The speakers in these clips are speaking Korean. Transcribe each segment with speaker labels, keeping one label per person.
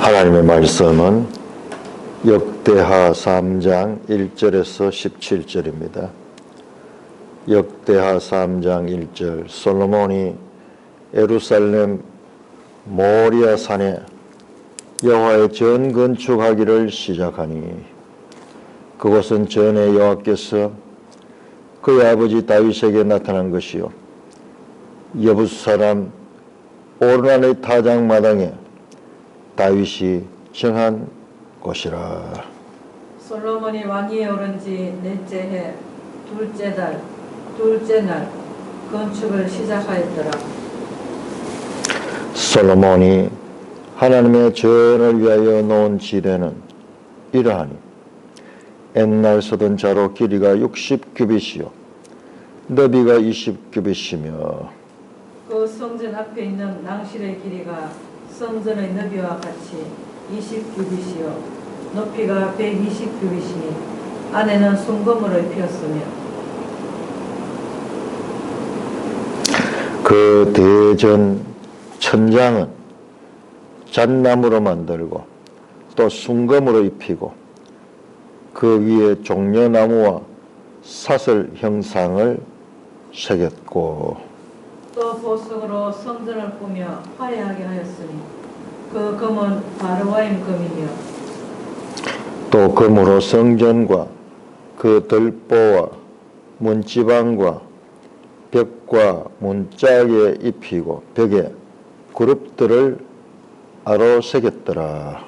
Speaker 1: 하나님의 말씀은 역대하 3장 1절에서 17절입니다. 역대하 3장 1절 솔로몬이 예루살렘 모리아 산에 여호와의 전 건축하기를 시작하니 그곳은 전에 여호와께서 그의 아버지 다윗에게 나타난 것이요 여부스 사람 오르난의 타작마당에 다윗이 정한 곳이라.
Speaker 2: 솔로몬이 왕위에 오른 지 넷째 해 둘째 날 건축을 시작하였더라.
Speaker 1: 솔로몬이 하나님의 전을 위하여 놓은 지대는 이러하니 옛날 서던 자로 길이가 60규빗이요 너비가 20규빗이며
Speaker 2: 그 성전 앞에 있는 낭실의 길이가 성전의 너비와 같이 20규빗이요 높이가 120규빗이니 안에는 순금으로 입혔으며
Speaker 1: 그 대전 천장은 잣나무로 만들고 또 순금으로 입히고 그 위에 종려나무와 사슬 형상을 새겼고
Speaker 2: 또 보석으로 성전을 꾸며 화려하게 하였으니 그 금은 바르와임 금이며
Speaker 1: 또 금으로 성전과 그 들보와 문지방과 벽과 문짝에 입히고 벽에 그룹들을 아로 새겼더라.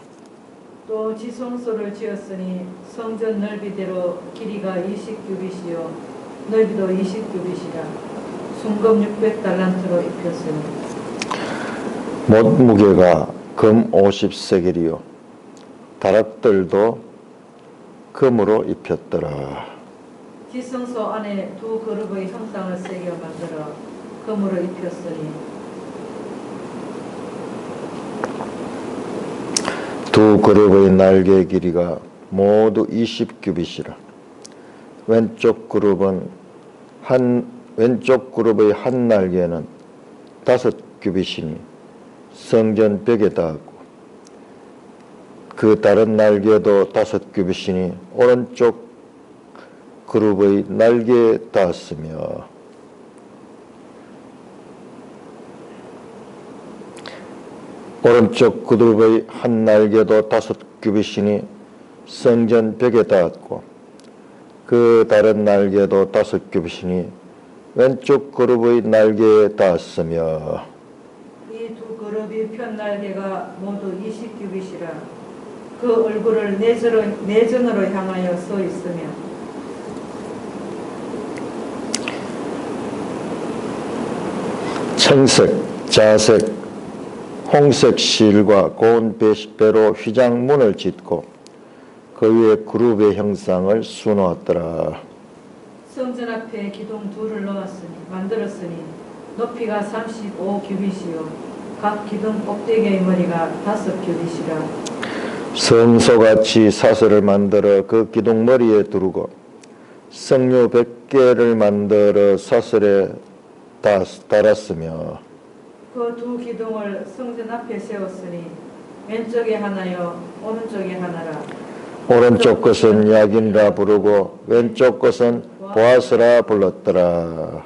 Speaker 2: 또 지성소를 지었으니 성전 넓이대로 길이가 20규빗이요 넓이도 20규빗이라 순금 600달란트로 입혔으니
Speaker 1: 못 무게가 금 50세겔이요 다락들도 금으로 입혔더라.
Speaker 2: 지성소 안에 두 그룹의 형상을 새겨 만들어 금으로 입혔으니
Speaker 1: 두 그룹의 날개 길이가 모두 20규빗이라. 왼쪽 그룹의 한 날개는 5규빗이니 성전 벽에 닿았고 그 다른 날개도 5규빗이니 오른쪽 그룹의 날개에 닿았으며 오른쪽 그룹의 한 날개도 5규빗이니 성전 벽에 닿았고 그 다른 날개도 5규빗이니 왼쪽 그룹의 날개에 닿았으며
Speaker 2: 이 두 그룹이 편 날개가 모두 20규빗이라 그 얼굴을 내전으로 향하여 서 있으며
Speaker 1: 청색, 자색, 홍색 실과 고운 배로 휘장문을 짓고 그 위에 그룹의 형상을 수놓았더라. 성전
Speaker 2: 앞에 기둥 둘을 만들었으니 높이가 35규빗이요 각 기둥 꼭대기의 머리가 5규빗이라
Speaker 1: 성소같이 사슬을 만들어 그 기둥 머리에 두르고 성류 100개를 만들어 사슬에 달았으며
Speaker 2: 그 두 기둥을 성전 앞에 세웠으니 왼쪽에 하나요 오른쪽에 하나라.
Speaker 1: 오른쪽 것은 야긴이라 부르고 왼쪽 것은 보아스라 불렀더라.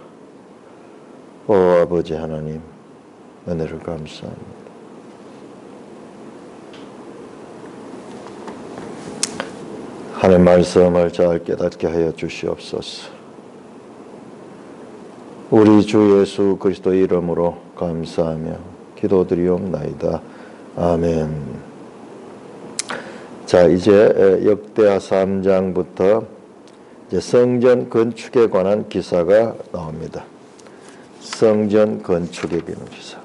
Speaker 1: 오 아버지 하나님 은혜를 감사합니다. 하나님 말씀을 잘 깨닫게 하여 주시옵소서. 우리 주 예수 그리스도 이름으로 감사하며 기도드리옵나이다. 아멘. 자, 이제 역대하 3장부터 이제 성전 건축에 관한 기사가 나옵니다. 성전 건축에 관한 기사.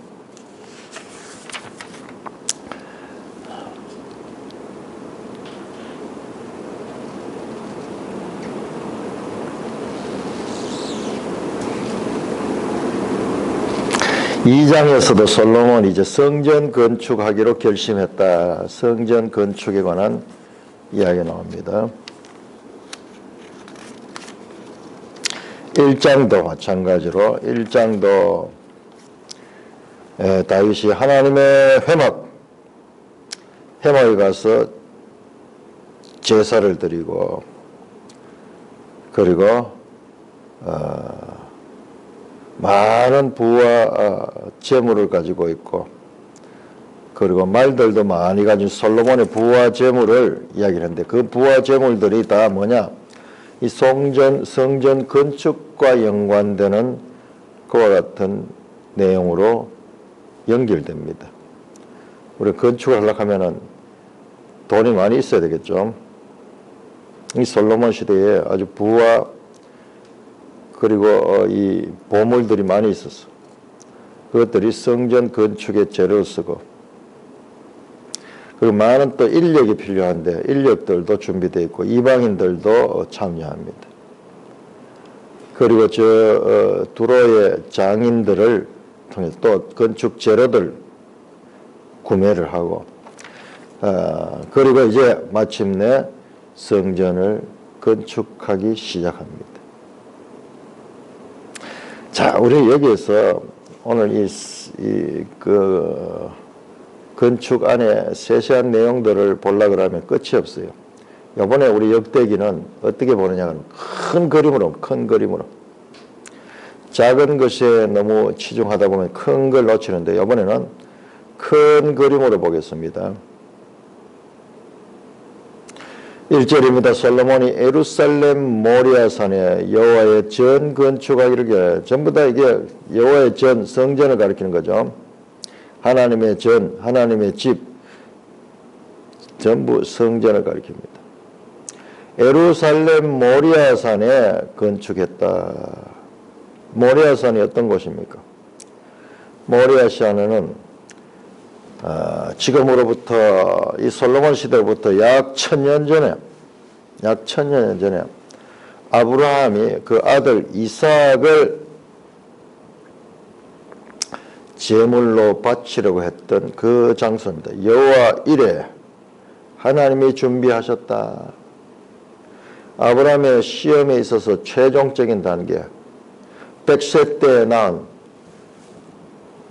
Speaker 1: 이 장에서도 솔로몬이 이제 성전 건축하기로 결심했다. 성전 건축에 관한 이야기가 나옵니다. 1장도 마찬가지로 1장도 다윗이 하나님의 회막 해마에 가서 제사를 드리고, 그리고 많은 부와 재물을 가지고 있고, 그리고 말들도 많이 가진 솔로몬의 부와 재물을 이야기하는데, 그 부와 재물들이 다 뭐냐? 이 성전 건축과 연관되는 그와 같은 내용으로 연결됩니다. 우리 건축을 하려고 하면은 돈이 많이 있어야 되겠죠. 이 솔로몬 시대에 아주 부와 그리고 이 보물들이 많이 있었어. 그것들이 성전 건축에 재료를 쓰고, 그리고 많은 또 인력이 필요한데 인력들도 준비되어 있고 이방인들도 참여합니다. 그리고 두로의 장인들을 통해 또 건축 재료들 구매를 하고, 그리고 이제 마침내 성전을 건축하기 시작합니다. 자, 우리 여기에서 오늘 그 건축 안에 세세한 내용들을 보려고 하면 끝이 없어요. 이번에 우리 역대기는 어떻게 보느냐 하면 큰 그림으로. 작은 것에 너무 치중하다 보면 큰 걸 놓치는데, 이번에는 큰 그림으로 보겠습니다. 1절입니다. 솔로몬이 예루살렘 모리아산에 여호와의 전 건축하기를. 전부 다 이게 여호와의 전, 성전을 가리키는 거죠. 하나님의 전, 하나님의 집, 전부 성전을 가리킵니다. 예루살렘 모리아산에 건축했다. 모리아산이 어떤 곳입니까? 모리아산에는 지금으로부터 이 솔로몬 시대로부터 약 1000년 전에 아브라함이 그 아들 이삭을 제물로 바치려고 했던 그 장소입니다. 여호와 이레, 하나님이 준비하셨다. 아브라함의 시험에 있어서 최종적인 단계, 100세 때 낳은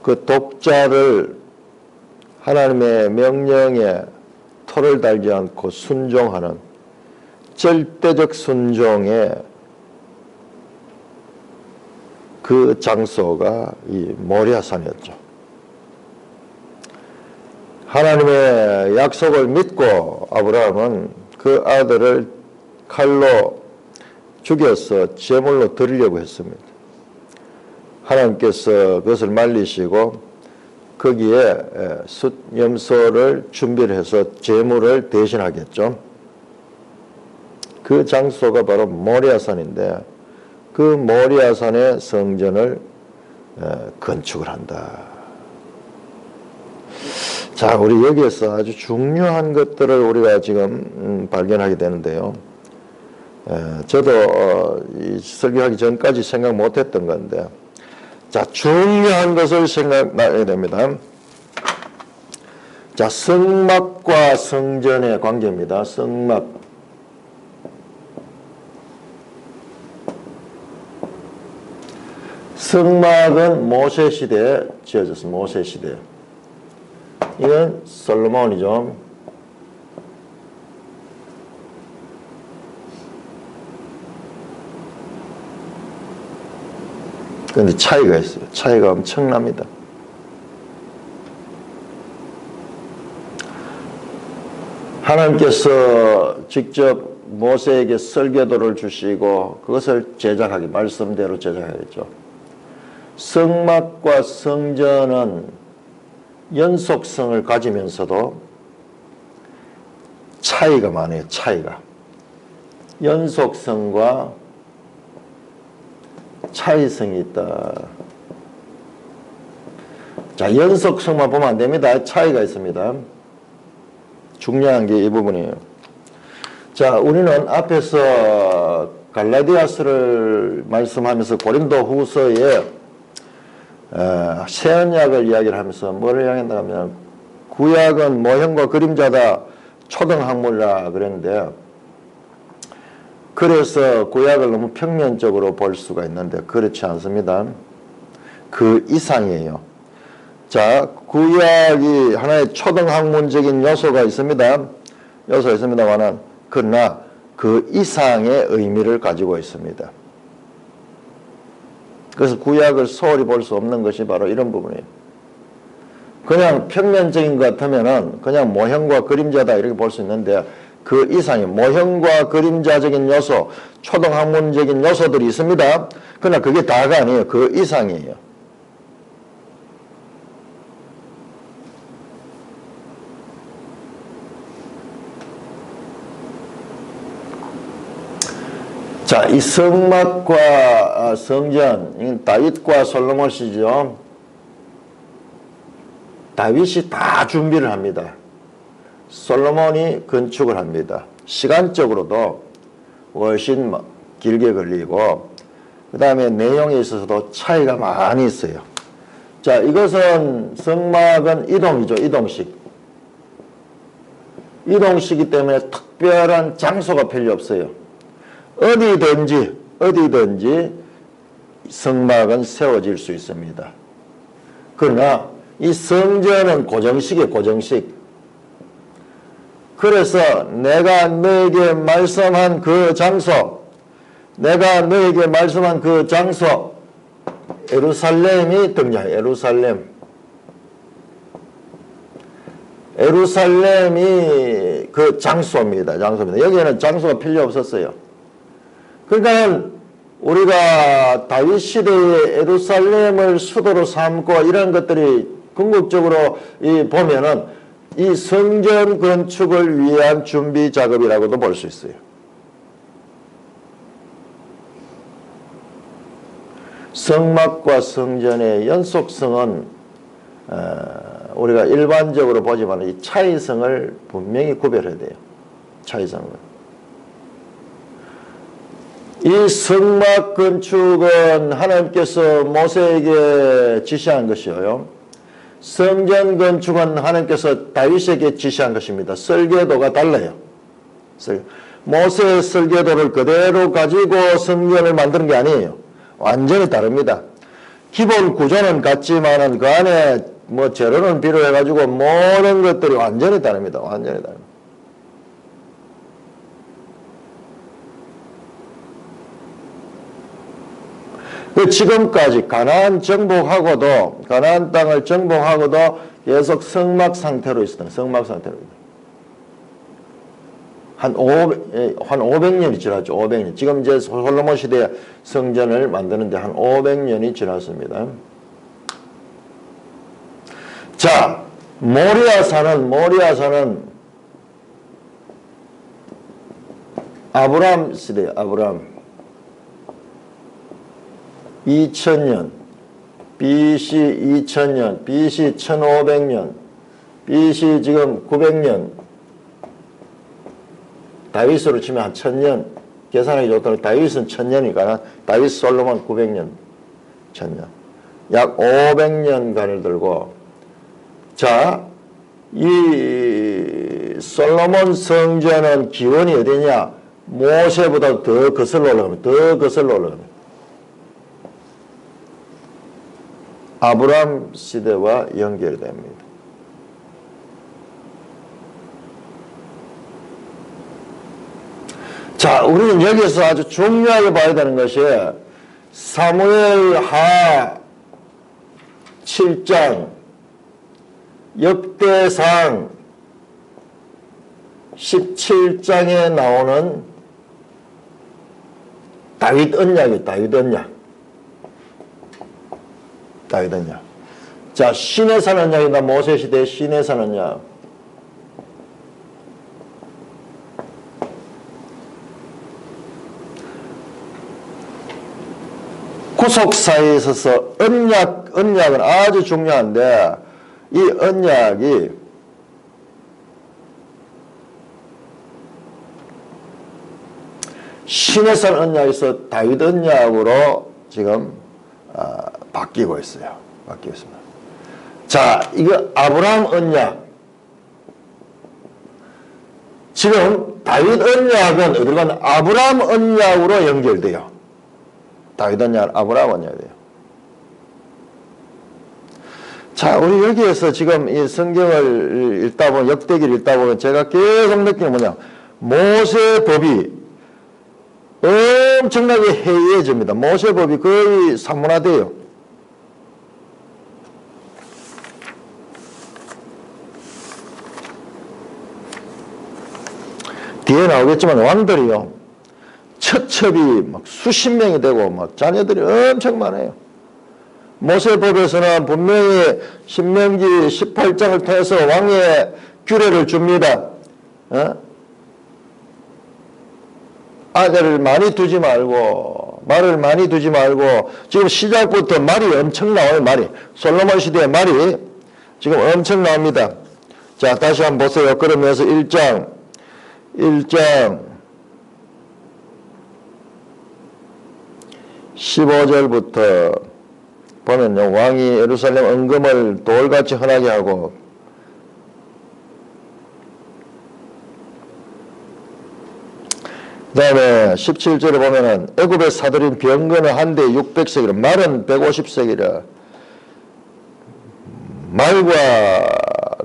Speaker 1: 그 독자를 하나님의 명령에 토를 달지 않고 순종하는 절대적 순종의 그 장소가 이 모리아산이었죠. 하나님의 약속을 믿고 아브라함은 그 아들을 칼로 죽여서 제물로 드리려고 했습니다. 하나님께서 그것을 말리시고 거기에 숫염소를 준비를 해서 제물을 대신하겠죠. 그 장소가 바로 모리아산인데, 그 모리아산의 성전을 건축을 한다. 자, 우리 여기에서 아주 중요한 것들을 우리가 지금 발견하게 되는데요. 저도 설교하기 전까지 생각 못했던 건데, 자, 중요한 것을 생각해야 됩니다. 자, 성막과 성전의 관계입니다. 성막. 성막은 모세 시대에 지어졌습니다. 모세 시대에. 이건 솔로몬이죠. 그런데 차이가 있어요. 차이가 엄청납니다. 하나님께서 직접 모세에게 설계도를 주시고 그것을 제작하기, 말씀대로 제작하겠죠. 성막과 성전은 연속성을 가지면서도 차이가 많아요. 차이가. 연속성과 차이성이 있다. 자, 연속성만 보면 안 됩니다. 차이가 있습니다. 중요한 게 이 부분이에요. 자, 우리는 앞에서 갈라디아서를 말씀하면서 고린도 후서에 새언약을 이야기를 하면서 뭐를 이야기한다 하면 구약은 모형과 그림자다, 초등학문이라 그랬는데, 그래서 구약을 너무 평면적으로 볼 수가 있는데 그렇지 않습니다. 그 이상이에요. 자, 구약이 하나의 초등학문적인 요소가 있습니다. 요소가 있습니다만은, 그러나 그 이상의 의미를 가지고 있습니다. 그래서 구약을 소홀히 볼 수 없는 것이 바로 이런 부분이에요. 그냥 평면적인 것 같으면은 그냥 모형과 그림자다 이렇게 볼 수 있는데 그 이상의 모형과 그림자적인 요소, 초등학문적인 요소들이 있습니다. 그러나 그게 다가 아니에요. 그 이상이에요. 자, 이 성막과 성전, 이건 다윗과 솔로몬 시죠. 다윗이 다 준비를 합니다. 솔로몬이 건축을 합니다. 시간적으로도 훨씬 길게 걸리고 그 다음에 내용에 있어서도 차이가 많이 있어요. 자, 이것은 성막은 이동이죠. 이동식. 이동식이기 때문에 특별한 장소가 필요 없어요. 어디든지 성막은 세워질 수 있습니다. 그러나 이 성전은 고정식이에요. 고정식. 그래서 내가 너에게 말씀한 그 장소, 내가 너에게 말씀한 그 장소, 예루살렘이 등장해요. 예루살렘이 그 장소입니다. 여기에는 장소가 필요 없었어요. 그러니까 우리가 다윗 시대의 예루살렘을 수도로 삼고 이런 것들이 궁극적으로 보면은 이 성전 건축을 위한 준비 작업이라고도 볼 수 있어요. 성막과 성전의 연속성은 우리가 일반적으로 보지만 이 차이성을 분명히 구별해야 돼요. 차이성을. 이 성막 건축은 하나님께서 모세에게 지시한 것이요. 성전 건축은 하나님께서 다윗에게 지시한 것입니다. 설계도가 달라요. 모세의 설계도를 그대로 가지고 성전을 만드는 게 아니에요. 완전히 다릅니다. 기본 구조는 같지만은 그 안에 재료는 필요해가지고 모든 것들이 완전히 다릅니다. 완전히 다릅니다. 지금까지 가나안 땅을 정복하고도 계속 성막 상태로 있었던 성막 상태로 한 500년이 지났죠. 500년. 지금 이제 솔로몬 시대에 성전을 만드는데 한 500년이 지났습니다. 자, 모리아산은 아브람 시대예요. 아브람. 2000년, BC 2000년, BC 1500년, BC 지금 900년, 다윗으로 치면 한 1000년, 계산하기 좋다면 다윗은 1000년이니까 다윗 솔로몬 900년, 1000년. 약 500년간을 들고, 자, 이 솔로몬 성전은 기원이 어디냐? 모세보다 더 거슬러 올라갑니다. 아브람 시대와 연결됩니다. 자, 우리는 여기서 아주 중요하게 봐야 되는 것이 사무엘하 7장, 역대상 17장에 나오는 다윗 언약이에요. 다윗 언약. 자, 시내산 언약이다. 모세시대의 시내산 언약. 구속사에 있어서 언약은 아주 중요한데 이 언약이 시내산 언약에서 다윗 언약으로 지금 바뀌고 있어요. 바뀌고 있습니다. 자, 이거 아브라함 언약. 지금 다윗 언약은 어디로 가나 아브라함 언약으로 연결돼요. 다윗 언약은 아브라함 언약이에요. 자, 우리 여기에서 지금 이 성경을 읽다 보면, 역대기를 읽다 보면 제가 계속 느끼는 뭐냐. 모세법이 엄청나게 해이해집니다. 모세법이 거의 사문화돼요. 뒤에 나오겠지만 왕들이요. 처첩이 막 수십 명이 되고 막 자녀들이 엄청 많아요. 모세법에서는 분명히 신명기 18장을 통해서 왕의 규례를 줍니다. 아들을 많이 두지 말고 말을 많이 두지 말고 지금 시작부터 말이 엄청 나와요. 말이 솔로몬 시대의 말이 지금 엄청 나옵니다. 자, 다시 한번 보세요. 그러면서 1장 15절부터 보면요. 왕이 예루살렘 은금을 돌같이 흔하게 하고 그 다음에 17절에 보면은 애굽에 사들인 병거는 한 대에 600세기라 말은 150세기라 말과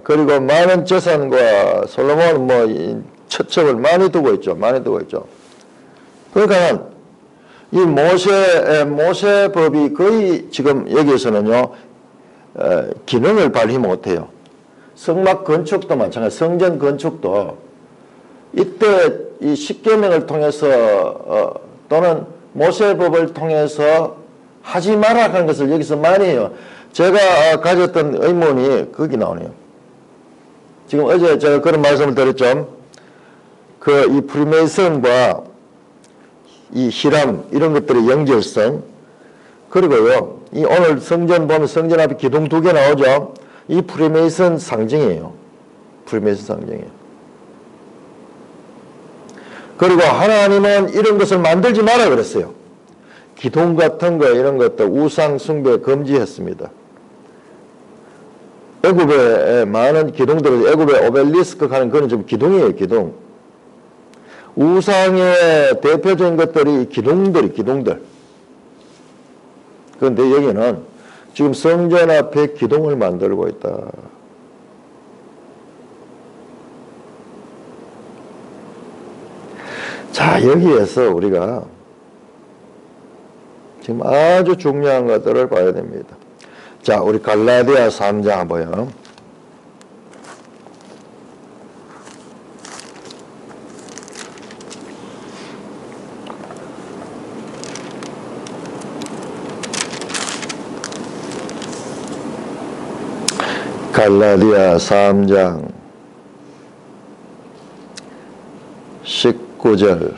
Speaker 1: 그리고 많은 재산과 솔로몬은 뭐 처첩을 많이 두고 있죠. 많이 두고 있죠. 그러니까 이 모세법이 거의 지금 여기에서는요, 기능을 발휘 못해요. 성막 건축도 마찬가지, 성전 건축도 이때 이 십계명을 통해서 또는 모세법을 통해서 하지 마라 하는 것을 여기서 많이 해요. 제가 가졌던 의문이 거기 나오네요. 지금 어제 제가 그런 말씀을 드렸죠. 이 프리메이슨과 이 히람 이런 것들의 연결성 그리고요 이 오늘 성전 보면 성전 앞에 기둥 2개 나오죠. 이 프리메이슨 상징이에요. 프리메이슨 상징이에요. 그리고 하나님은 이런 것을 만들지 마라 그랬어요. 기둥 같은 거 이런 것들 우상 숭배 금지했습니다. 애굽에 많은 기둥들을 애굽의 오벨리스크 하는 그런 좀 기둥이에요. 기둥. 우상의 대표적인 것들이 기둥들. 그런데 여기는 지금 성전 앞에 기둥을 만들고 있다. 자, 여기에서 우리가 지금 아주 중요한 것들을 봐야 됩니다. 자, 우리 갈라디아 3장 한번요. 갈라디아 3장 19절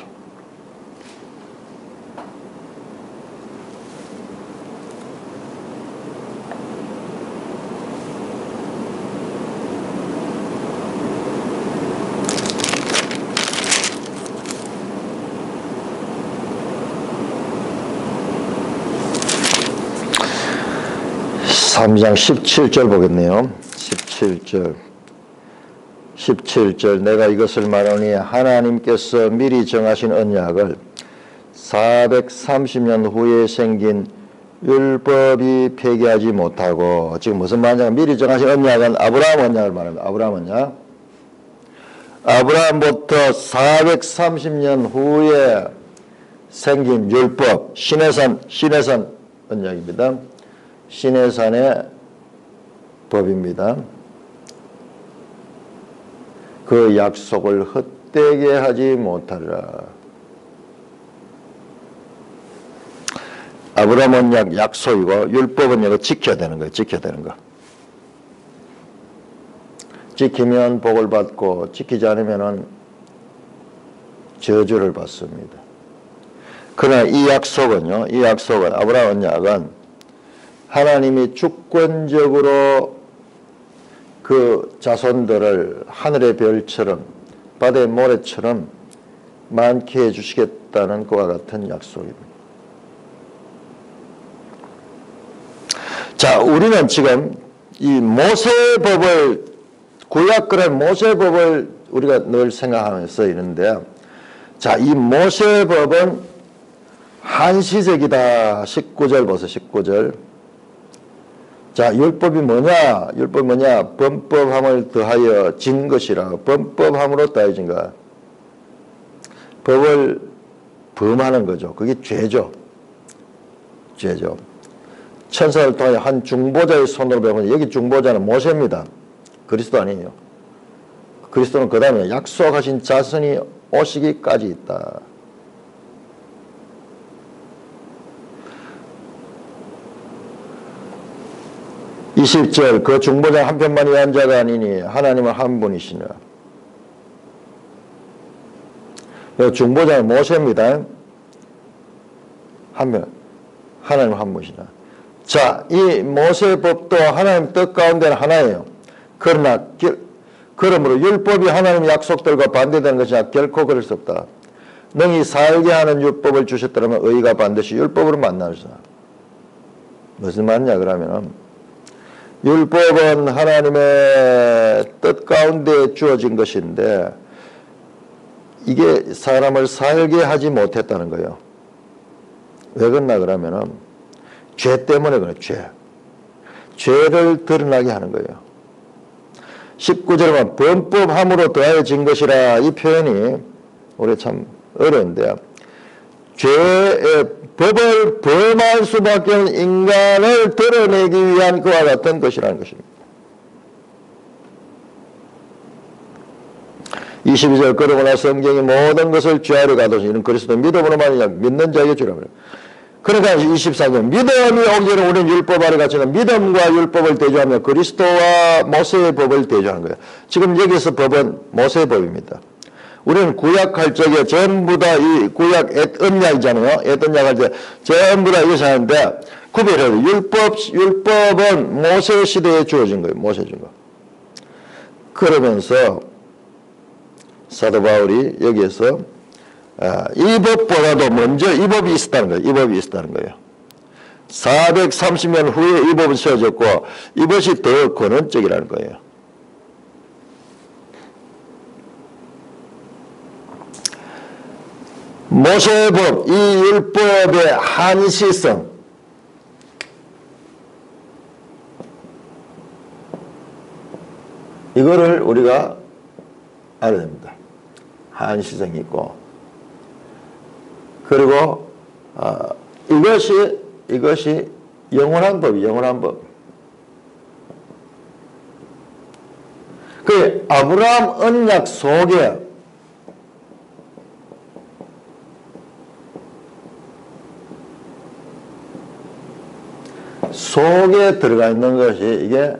Speaker 1: (3장) 17절 보겠네요. 17절 내가 이것을 말하니 하나님께서 미리 정하신 언약을 430년 후에 생긴 율법이 폐기하지 못하고 지금 무슨 말이냐 미리 정하신 언약은 아브라함 언약을 말합니다. 아브라함 언약. 아브라함부터 430년 후에 생긴 율법 시내산 언약입니다. 시내산의 법입니다. 그 약속을 헛되게 하지 못하리라. 아브라함 언약 약속이고 율법은 이거 지켜야 되는 거예요. 지켜야 되는 거. 지키면 복을 받고 지키지 않으면 저주를 받습니다. 그러나 이 약속은 아브라함 언약은 하나님이 주권적으로 그 자손들을 하늘의 별처럼 바다의 모래처럼 많게 해주시겠다는 것과 같은 약속입니다. 자, 우리는 지금 이 모세법을 구약그런 모세법을 우리가 늘 생각하면서 있는데 자, 이 모세법은 한시적이다. 19절 보세요. 19절 자, 율법이 뭐냐? 율법이 뭐냐? 범법함을 더하여 진 것이라. 범법함으로 더해진 것. 법을 범하는 거죠. 그게 죄죠. 죄죠. 천사를 통해 한 중보자의 손으로 배우면 여기 중보자는 모세입니다. 그리스도 아니에요. 그리스도는 그 다음에 약속하신 자손이 오시기까지 있다. (20절) 그 중보자 한 편만 위한 자가 아니니 하나님은 한 분이시니라. 중보자는 모세입니다. 한 명, 하나님 한 분이시나. 자, 이 모세법도 하나님 뜻 가운데는 하나예요. 그러므로 율법이 하나님의 약속들과 반대되는 것이나 결코 그럴 수 없다. 능히 살게 하는 율법을 주셨더라면 의가 반드시 율법으로 만나리라. 무슨 말이냐 그러면 율법은 하나님의 뜻 가운데 주어진 것인데 이게 사람을 살게 하지 못했다는 거예요. 왜 그러나 그러면은 죄 때문에 그래요. 죄를 드러나게 하는 거예요. 19절에 범법함으로 더하여진 것이라 이 표현이 우리 참 어려운데 죄의 법을 범할 수밖에 없는 인간을 드러내기 위한 그와 같은 것이라는 것입니다. 22절 그러므로 성경이 모든 것을 죄하려 가둬서 이는 그리스도 믿음으로만 믿는 자에게 주라 그래요. 그러니까 24절 믿음이 오기 전에 우리는 율법 아래 갇혀서 믿음과 율법을 대조하며 그리스도와 모세의 법을 대조하는 거예요. 지금 여기서 법은 모세의 법입니다. 우리는 구약할 적에 전부 다 이 구약 언약이잖아요. 언약할 때 전부 다 이것을 하는데 구별해요. 율법은 모세 시대에 주어진 거예요. 모세 준 거. 그러면서 사도 바울이 여기에서 이 법보다도 먼저 이 법이 있었다는 거예요. 이 법이 있었다는 거예요. 430년 후에 이 법은 세워졌고 이것이 더 근원적이라는 거예요. 모세의 법, 이 율법의 한시성, 이거를 우리가 알아야 됩니다. 한시성이 있고, 그리고 이것이 영원한 법이 영원한 법. 그 아브라함 언약 속에 들어가 있는 것이 이게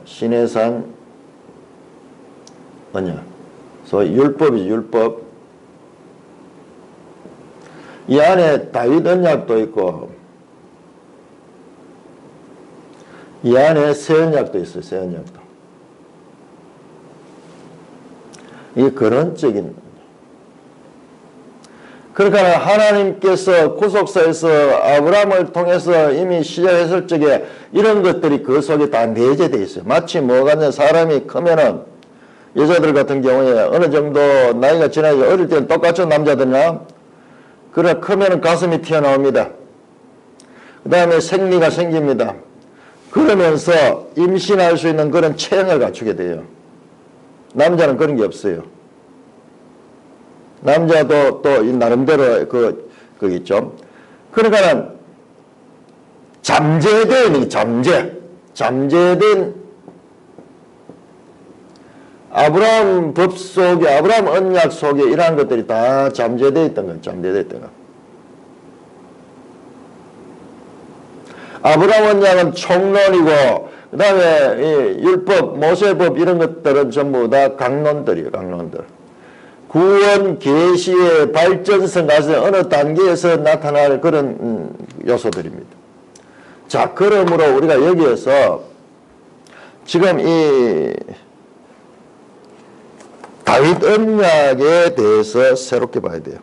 Speaker 1: 시내산 언약, 소위 율법이죠. 율법. 이 안에 다윗 언약도 있고 이 안에 새 언약도 있어요. 새 언약도. 이게 근원적인. 그러니까 하나님께서 구속사에서 아브라함을 통해서 이미 시작했을 적에 이런 것들이 그 속에 다 내재되어 있어요. 마치 뭐가 있냐, 사람이 크면은 여자들 같은 경우에 어느 정도 나이가 지나서 어릴 때는 똑같죠. 남자들이나. 그러나 크면은 가슴이 튀어나옵니다. 그 다음에 생리가 생깁니다. 그러면서 임신할 수 있는 그런 체형을 갖추게 돼요. 남자는 그런 게 없어요. 남자도 또 나름대로 그 있죠. 그러니까 잠재된 아브라함 법 속에, 아브라함 언약 속에 이러한 것들이 다 잠재되어 있던 거예요. 잠재되어 있던 거. 아브라함 언약은 총론이고, 그 다음에 율법, 모세법 이런 것들은 전부 다 강론들이에요. 강론들. 구원 계시의 발전성 가서 어느 단계에서 나타날 그런 요소들입니다. 자, 그러므로 우리가 여기에서 지금 이 다윗 언약에 대해서 새롭게 봐야 돼요.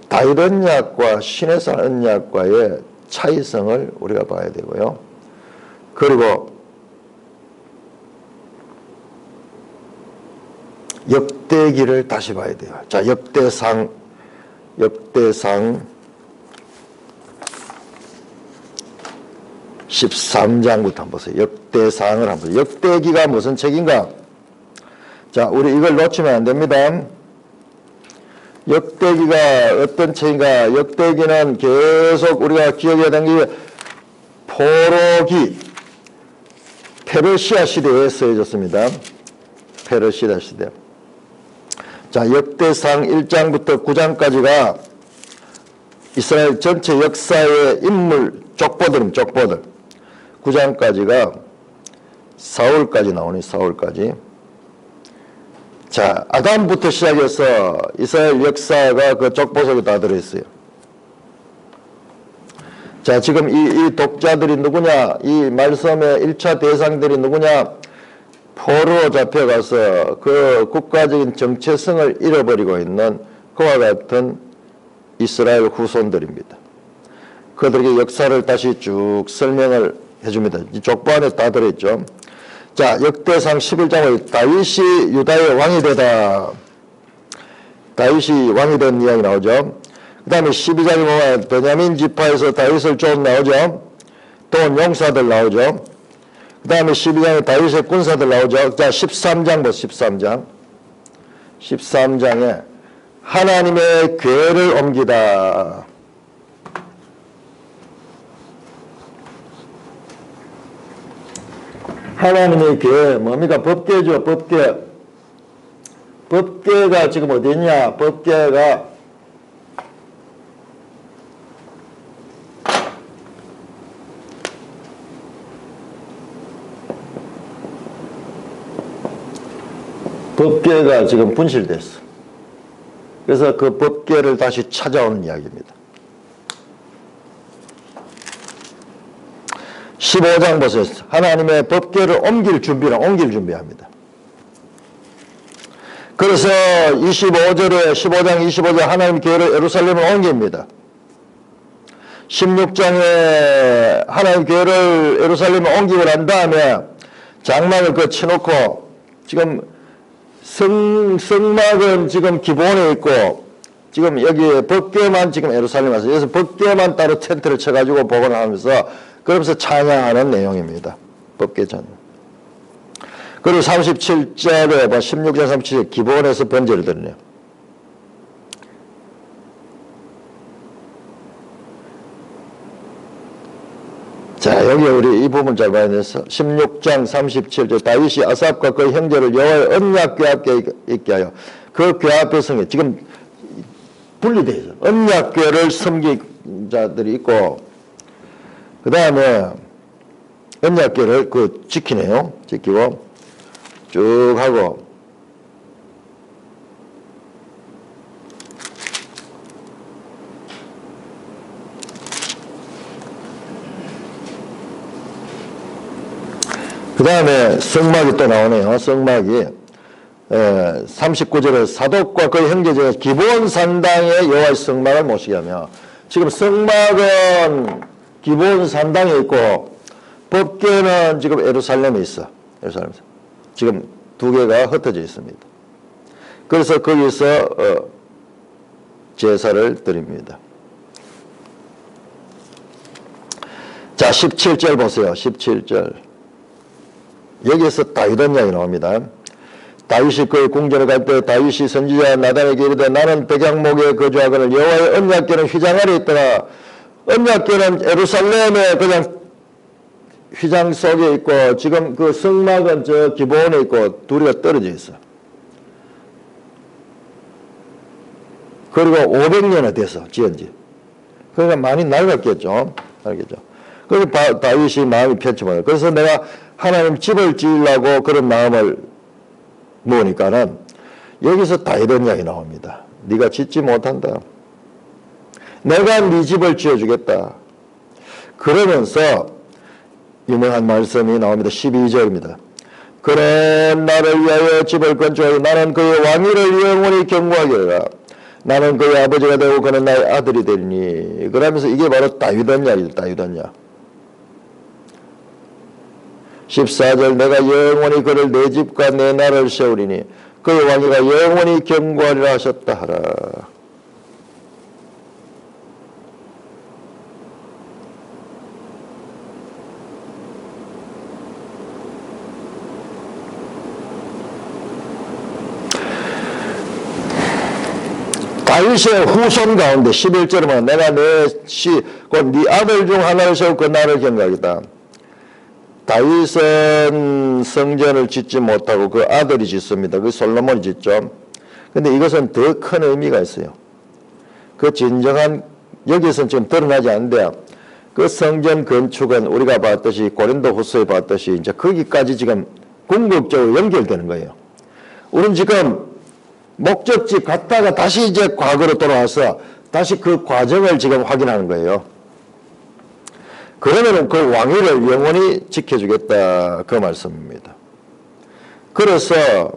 Speaker 1: 다윗 언약과 시내산 언약과의 차이성을 우리가 봐야 되고요. 그리고 역대기를 다시 봐야 돼요. 자, 역대상 13장부터 한번 보세요. 역대상을 한번 보세요. 역대기가 무슨 책인가? 자, 우리 이걸 놓치면 안 됩니다. 역대기가 어떤 책인가? 역대기는 계속 우리가 기억해야 되는 게 포로기, 페르시아 시대에 쓰여졌습니다. 페르시아 시대. 자, 역대상 1장부터 9장까지가 이스라엘 전체 역사의 인물 족보들입니다. 족보들. 9장까지가 사울까지 나오니 사울까지. 자, 아담부터 시작해서 이스라엘 역사가 그 족보 속에 다 들어있어요. 자, 지금 이 독자들이 누구냐? 이 말씀의 1차 대상들이 누구냐? 포로로 잡혀가서 그 국가적인 정체성을 잃어버리고 있는 그와 같은 이스라엘 후손들입니다. 그들에게 역사를 다시 쭉 설명을 해줍니다. 이 족보 안에 다 들어있죠. 자, 역대상 11장에 다윗이 유다의 왕이 되다. 다윗이 왕이 된 이야기 나오죠. 그 다음에 12장에 보면 베냐민 지파에서 다윗을 좀 나오죠. 또 용사들 나오죠. 그 다음에 12장에 다윗의 군사들 나오죠. 자, 13장 보세요. 13장. 13장에 하나님의 궤를 옮기다. 하나님의 궤, 뭡니까? 법궤죠, 법궤. 법궤가 지금 어디 있냐? 법궤가 법궤가 지금 분실됐어. 그래서 그 법궤를 다시 찾아오는 이야기입니다. 15장 보세요. 하나님의 법궤를 옮길 준비합니다. 그래서 15장 25절 하나님 궤를 예루살렘을 옮깁니다. 16장에 하나님 궤를 예루살렘에 옮기고 난 다음에 장막을 그 쳐놓고 지금 성막은 지금 기본에 있고 지금 여기에 법궤만 지금 예루살렘에 와서 그래서 법궤만 따로 텐트를 쳐가지고 복원하면서 그러면서 찬양하는 내용입니다. 법궤 찬양. 그리고 37절에 16장 37절 기본에서 번제를 드리네요. 자, 여기 우리 이 부분 잘 봐야 돼서 16장 37절 다윗이 아삽과 그 형제를 여호와의 언약궤 앞에 있게 하여 그 궤 앞에 성에 지금 분리되어 있어요. 언약궤를 섬긴 자들이 있고 그 다음에 언약궤를 그 지키네요. 지키고 쭉 하고 그 다음에 성막이 또 나오네요. 성막이 39절에 사독과 그 형제중에 기본 산당에 여호와의 성막을 모시게 하며 지금 성막은 기본 산당에 있고 법궤는 지금 예루살렘에 있어. 예루살렘에서 지금 두 개가 흩어져 있습니다. 그래서 거기서 제사를 드립니다. 자, 17절 보세요. 17절. 여기에서 다윗의 이야기 나옵니다. 다윗이 그의 궁전에 갈 때 다윗이 선지자 나단에게 이르되 나는 백양목에 거주하거늘 여호와의 언약궤는 휘장 아래 있더라. 언약궤는 예루살렘에 그냥 휘장 속에 있고 지금 그 성막은 저 기본에 있고 둘이가 떨어져 있어. 그리고 500년이 돼서 지은지. 그러니까 많이 낡았겠죠. 알겠죠. 그래서 다윗이 마음이 편치마요. 그래서 내가 하나님 집을 지으려고 그런 마음을 모으니까는 여기서 다윗의 이야기 나옵니다. 네가 짓지 못한다. 내가 네 집을 지어주겠다. 그러면서 유명한 말씀이 나옵니다. 12절입니다. 그는 나를 위하여 집을 건축하여 나는 그의 왕위를 영원히 경고하리라. 나는 그의 아버지가 되고 그는 나의 아들이 되리니. 그러면서 이게 바로 다윗의 이야기다. 다윗의 이야기. 14절 내가 영원히 그를 내 집과 내 나라를 세우리니 그의 왕위가 영원히 경고하리라 하셨다 하라. 다윗의 후손 가운데 11절은 내가 곧 네 아들 중 하나를 세우고 나를 경각이다. 다윗은 성전을 짓지 못하고 그 아들이 짓습니다. 그 솔로몬이 짓죠. 근데 이것은 더 큰 의미가 있어요. 그 진정한, 여기서는 지금 드러나지 않는데, 그 성전 건축은 우리가 봤듯이 고린도 후서에 봤듯이 이제 거기까지 지금 궁극적으로 연결되는 거예요. 우리는 지금 목적지 갔다가 다시 이제 과거로 돌아와서 다시 그 과정을 지금 확인하는 거예요. 그러면 그 왕위를 영원히 지켜주겠다, 그 말씀입니다. 그래서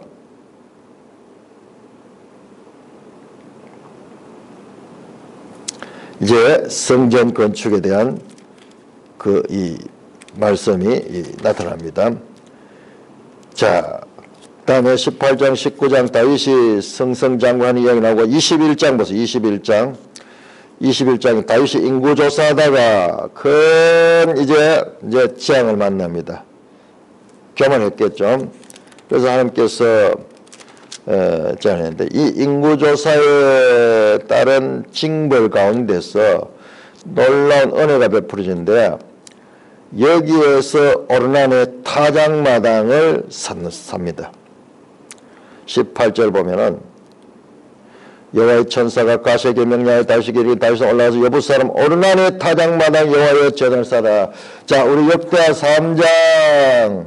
Speaker 1: 이제 성전 건축에 대한 이 말씀이 나타납니다. 자, 다음에 18장, 19장 다윗이 승승장구하는 이야기 나오고 21장 보세요. 21장 다윗이 인구조사하다가 큰 이제 재앙을 만납니다. 교만했겠죠. 그래서 하나님께서 제안했는데 이 인구조사에 따른 징벌 가운데서 놀라운 은혜가 베풀어지는데 여기에서 오르난의 타작마당을 삽니다. 18절 보면은 여호와의 천사가 가세에게 명령하여 다윗에게 이르기를 다윗은 올라가서 여부 사람 오르난의 타작마당 여호와의 제단을 쌓아라. 자, 우리 역대하 3장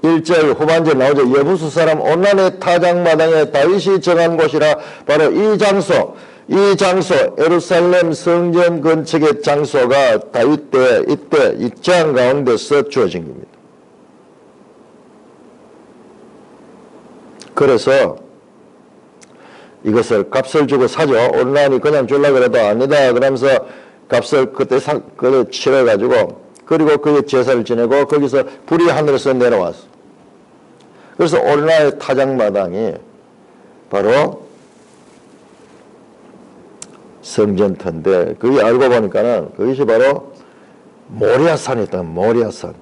Speaker 1: 1절 후반절 나오죠. 여부수 사람 오르난의 타작마당에 다윗이 정한 곳이라. 바로 이 장소 예루살렘 성전 건축의 장소가 다윗 때 이때 이 재앙 가운데서 주어진 겁니다. 그래서 이것을 값을 주고 사죠. 오르난이 그냥 주려고 해도 아니다 그러면서 값을 그때 치러가지고 그리고 그의 제사를 지내고 거기서 불이 하늘에서 내려왔어. 그래서 오르난의 타작마당이 바로 성전터인데 그게 알고 보니까는 그것이 바로 모리아산이었다. 모리아산.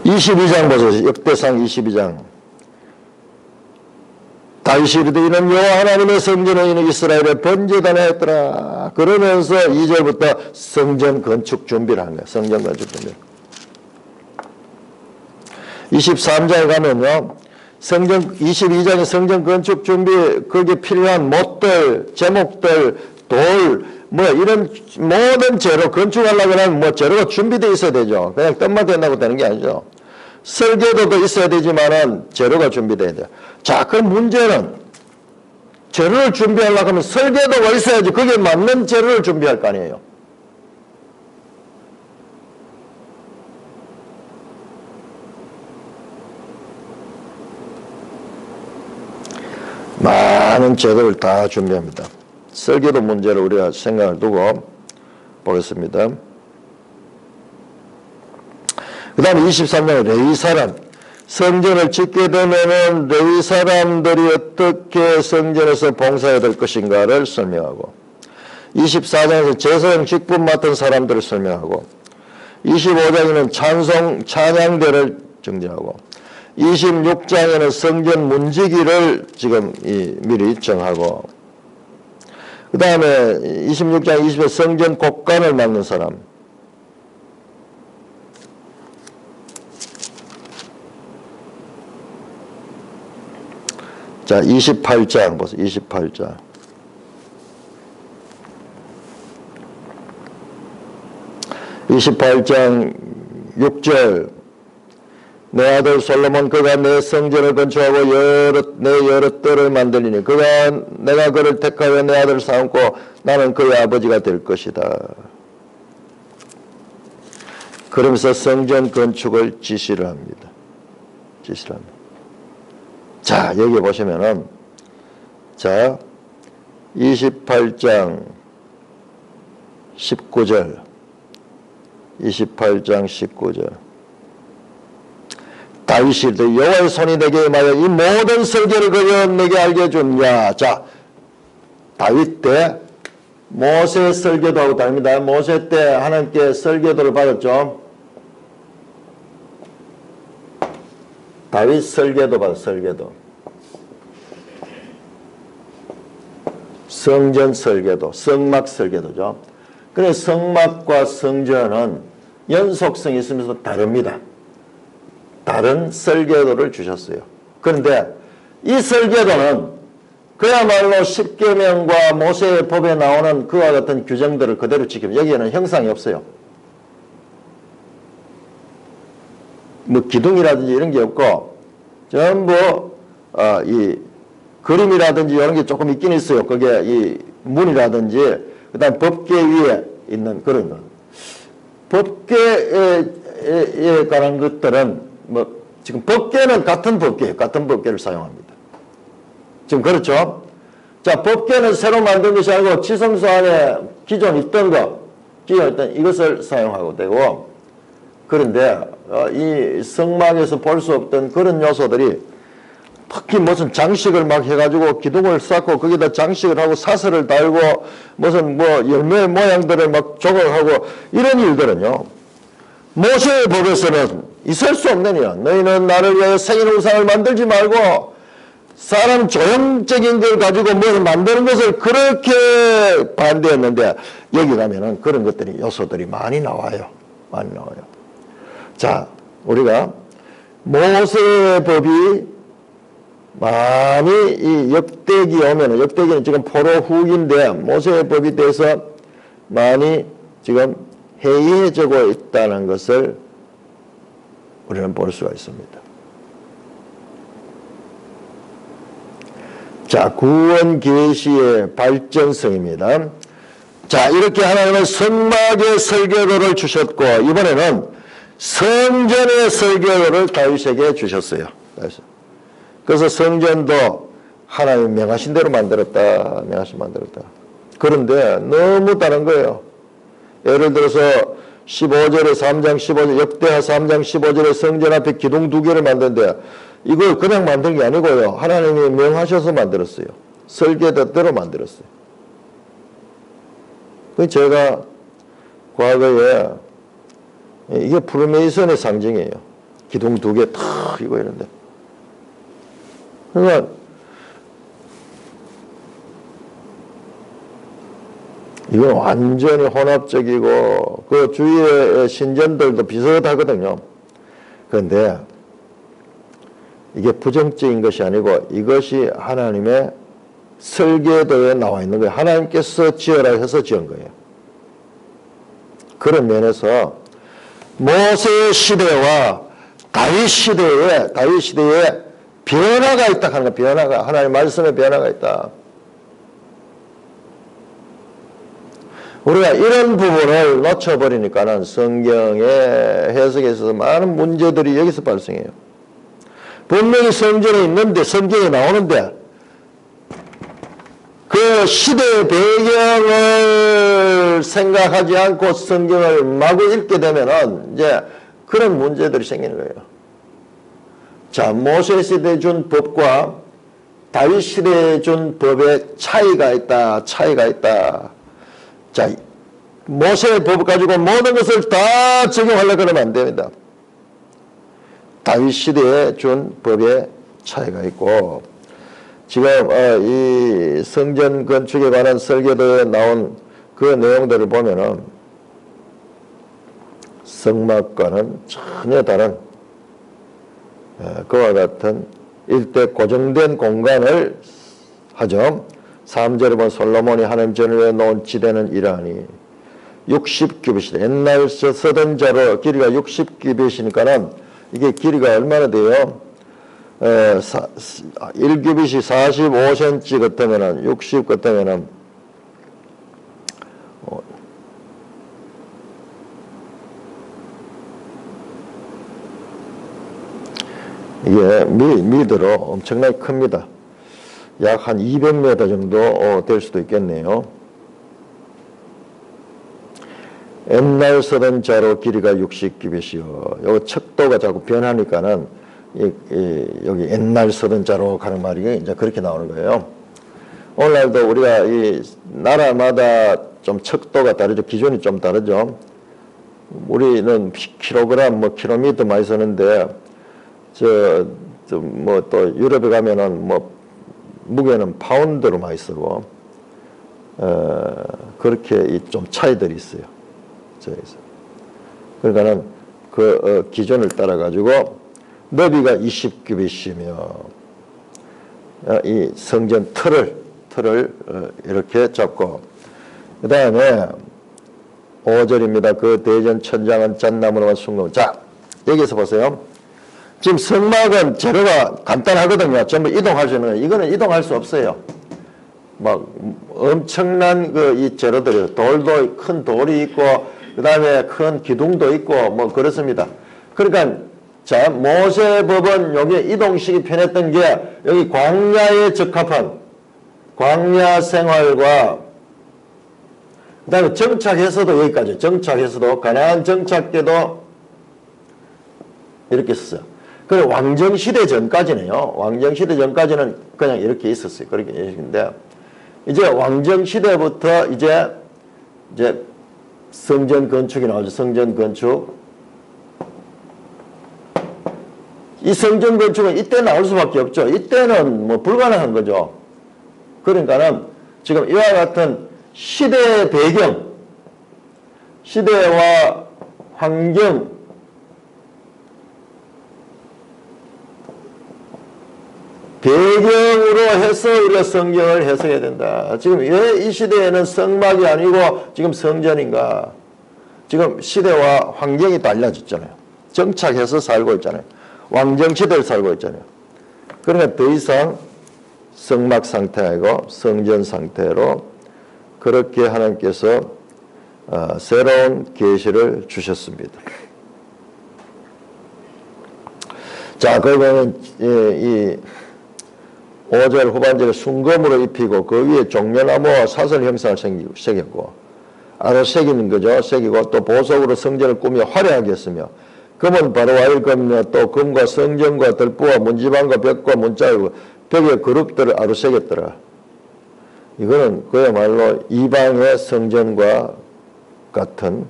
Speaker 1: 22장 보세요. 역대상 22장. 다윗이 이르되 이는 여호와 하나님의 성전에 있는 이스라엘의 번제단에 했더라. 그러면서 2절부터 성전 건축 준비를 한 거예요. 성전 건축 준비. 23장에 가면요. 22장의 성전 건축 준비, 거기에 필요한 못들, 제목들, 돌, 이런 모든 재료, 건축하려고 하면 재료가 준비되어 있어야 되죠. 그냥 뜻만 된다고 되는 게 아니죠. 설계도도 있어야 되지만은 재료가 준비돼야 돼요. 자, 그럼 문제는 재료를 준비하려고 하면 설계도가 있어야지 거기에 맞는 재료를 준비할 거 아니에요. 많은 재료를 다 준비합니다. 설계도 문제를 우리가 생각을 두고 보겠습니다. 그 다음에 23장 레위 사람. 성전을 짓게 되면은 레위 사람들이 어떻게 성전에서 봉사해야 될 것인가를 설명하고 24장에서 제사장 직분 맡은 사람들을 설명하고 25장에는 찬양대를 정리하고 26장에는 성전 문지기를 지금 미리 정하고 그 다음에 26장 20에 성전 곡간을 맡는 사람 자 28장 보세요. 28장 6절 내 아들 솔로몬 그가 내 성전을 건축하고 내 여러 뜰을 만들리니 내가 그를 택하여 내 아들을 삼고 나는 그의 아버지가 될 것이다. 그러면서 성전 건축을 지시를 합니다. 자, 여기 보시면은 자 28장 19절 다윗이 여호와의 손이 내게 임하여 이 모든 설계를 그려 내게 알게 해줬냐. 자, 다윗 때 모세 설교도하고 다릅니다. 모세 때 하나님께 설교도를 받았죠. 다윗 설교도 받았어요. 설교도. 성전 설교도, 성막 설교도죠. 그래서 성막과 성전은 연속성이 있으면서 다릅니다. 다른 설교도를 주셨어요. 그런데 이 설교도는 그야말로 십계명과 모세의 법에 나오는 그와 같은 규정들을 그대로 지킵니다. 여기에는 형상이 없어요. 뭐 기둥이라든지 이런 게 없고 전부 이 그림이라든지 이런 게 조금 있긴 있어요. 그게 이 문이라든지 그다음 법궤 위에 있는 그런 것. 법궤에 관한 것들은 뭐 지금 법궤는 같은 법궤예요. 같은 법궤를 사용합니다. 지금 그렇죠? 자, 법궤는 새로 만든 것이 아니고 지성소 안에 기존 있던 이것을 사용하고 되고, 그런데 이 성막에서 볼 수 없던 그런 요소들이 특히 무슨 장식을 막 해가지고 기둥을 쌓고 거기다 장식을 하고 사슬을 달고 무슨 뭐 열매 모양들을 막 조각하고 이런 일들은요, 모세의 법에서는 있을 수 없는 일이야. 너희는 나를 위하여 생일 우상을 만들지 말고 사람 조형적인 걸 가지고 뭘 만드는 것을 그렇게 반대했는데 여기 가면은 그런 것들이 요소들이 많이 나와요. 많이 나와요. 자, 우리가 모세의 법이 많이 이 역대기 오면은, 역대기는 지금 포로 후기인데 모세의 법에 대해서 많이 지금 해이해지고 있다는 것을 우리는 볼 수가 있습니다. 자, 구원 계시의 발전성입니다. 자, 이렇게 하나님은 성막의 설교도를 주셨고 이번에는 성전의 설교도를 다윗에게 주셨어요. 그래서 성전도 하나님 명하신 대로 만들었다. 명하신 만들었다. 그런데 너무 다른 거예요. 예를 들어서 15절에 3장 15절 역대하 3장 15절에 성전 앞에 기둥 2개를 만드는데 이걸 그냥 만든 게 아니고요. 하나님이 명하셔서 만들었어요. 설계대로 만들었어요. 제가 과거에 이게 프리메이슨의 상징이에요. 기둥 2개 탁 이거 이런데. 그러니까 이건 완전히 혼합적이고 그 주위의 신전들도 비슷하거든요. 그런데 이게 부정적인 것이 아니고 이것이 하나님의 설계도에 나와 있는 거예요. 하나님께서 지으라 해서 지은 거예요. 그런 면에서 모세 시대와 다윗 시대에 변화가 있다 하는 거예요. 변화가. 하나님의 말씀에 변화가 있다. 우리가 이런 부분을 놓쳐버리니까는 성경의 해석에 있어서 많은 문제들이 여기서 발생해요. 분명히 성전에 있는데, 성경에 나오는데, 그 시대의 배경을 생각하지 않고 성경을 마구 읽게 되면은 이제 그런 문제들이 생기는 거예요. 자, 모세 시대에 준 법과 다윗 시대에 준 법에 차이가 있다. 자, 모세의 법 가지고 모든 것을 다 적용하려고 그러면 안 됩니다. 다윗 시대에 준 법에 차이가 있고, 지금 이 성전 건축에 관한 설계도에 나온 그 내용들을 보면은 성막과는 전혀 다른 그와 같은 일대 고정된 공간을 하죠. 3절에 보면 솔로몬이 하나님 전을 위해 놓은 지대는 이러하니 60규빗이다. 옛날 서던 자로 길이가 60규빗이니까는 이게 길이가 얼마나 돼요? 1규빗이 45cm 같으면은 60 같으면은 이게 미드로 엄청나게 큽니다. 약 한 200m 정도 될 수도 있겠네요. 옛날 서던 자로 길이가 60규빗이요. 요 척도가 자꾸 변하니까는 여기 옛날 서던 자로 가는 말이 이제 그렇게 나오는 거예요. 오늘날도 우리가 이 나라마다 좀 척도가 다르죠. 기준이 좀 다르죠. 우리는 킬로그램, 뭐 킬로미터 많이 쓰는데, 뭐 또 유럽에 가면은 뭐 무게는 파운드로 많이 쓰고, 그렇게 좀 차이들이 있어요. 저기서. 그러니까는 그 기준을 따라 가지고 너비가 20규빗이며 이 성전 틀을 이렇게 잡고, 그 다음에 5절입니다. 그 대전 천장은 잣나무로만 순금. 자, 여기서 보세요. 지금 성막은 재료가 간단하거든요. 전부 이동할 수 있는 거예요. 이거는 이동할 수 없어요. 막 엄청난 이 재료들이, 돌도, 큰 돌이 있고, 그 다음에 큰 기둥도 있고, 뭐 그렇습니다. 그러니까 자, 모세법은 여기 이동식이 편했던 게 여기 광야에 적합한 광야 생활과, 그 다음에 정착해서도 여기까지, 정착해서도 가나안 정착때도 이렇게 썼어요. 그리고 왕정시대 전까지는요, 왕정시대 전까지는 그냥 이렇게 있었어요. 그렇게 있었는데, 이제 왕정시대부터 이제 성전 건축이 나오죠. 성전 건축. 이 성전 건축은 이때 나올 수밖에 없죠. 이때는 뭐 불가능한 거죠. 그러니까는 지금 이와 같은 시대의 배경, 시대와 환경, 배경으로 해서 우리가 성경을 해석해야 된다. 지금 왜 이 시대에는 성막이 아니고 지금 성전인가? 지금 시대와 환경이 달라졌잖아요. 정착해서 살고 있잖아요. 왕정시대를 살고 있잖아요. 그러니까 더 이상 성막 상태가 아니고 성전 상태로 그렇게 하나님께서 새로운 계시를 주셨습니다. 자, 그러면 이 5절 후반절에 순금으로 입히고 그 위에 종려나무와 사슬 형상을 새겼고, 아로 새기는 거죠. 새기고 또 보석으로 성전을 꾸며 화려하게 했으며, 금은 바로와일 금이며 또 금과 성전과 들보와 문지방과 벽과 문자이고 벽에 그룹들을 아로 새겼더라. 이거는 그야말로 이방의 성전과 같은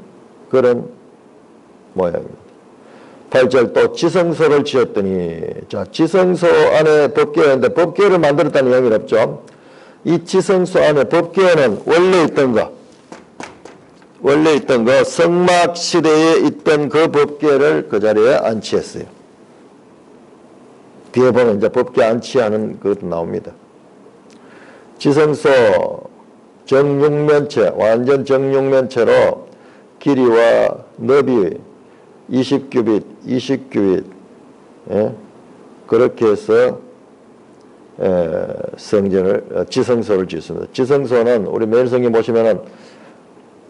Speaker 1: 그런 모양입니다. 8절 또 지성소를 지었더니, 자, 지성소 안에 법궤였는데 법궤를 만들었다는 이야기는 없죠. 이 지성소 안에 법궤는 원래 있던 거 성막 시대에 있던 그 법궤를 그 자리에 안치했어요. 뒤에 보면 이제 법궤 안치하는 그것도 나옵니다. 지성소 정육면체, 완전 정육면체로 길이와 너비 20규빗, 20규빗, 예? 그렇게 해서 성전을, 지성소를 짓습니다. 지성소는 우리 매일성경 보시면은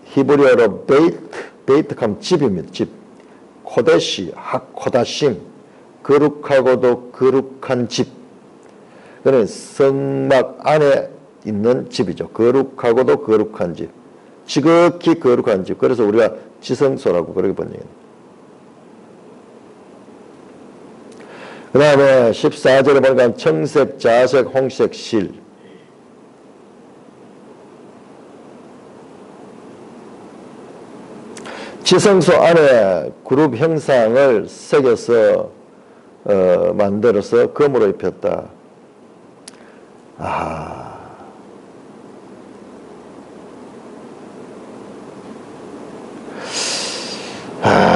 Speaker 1: 히브리어로 베이트감 집입니다. 집. 코데시, 하코다심, 거룩하고도 거룩한 집. 그는 성막 안에 있는 집이죠. 거룩하고도 거룩한 집. 지극히 거룩한 집. 그래서 우리가 지성소라고 그렇게 번역합니다. 그 다음에 14절에 보니까 청색, 자색, 홍색, 실. 지성소 안에 그룹 형상을 새겨서 만들어서 금으로 입혔다.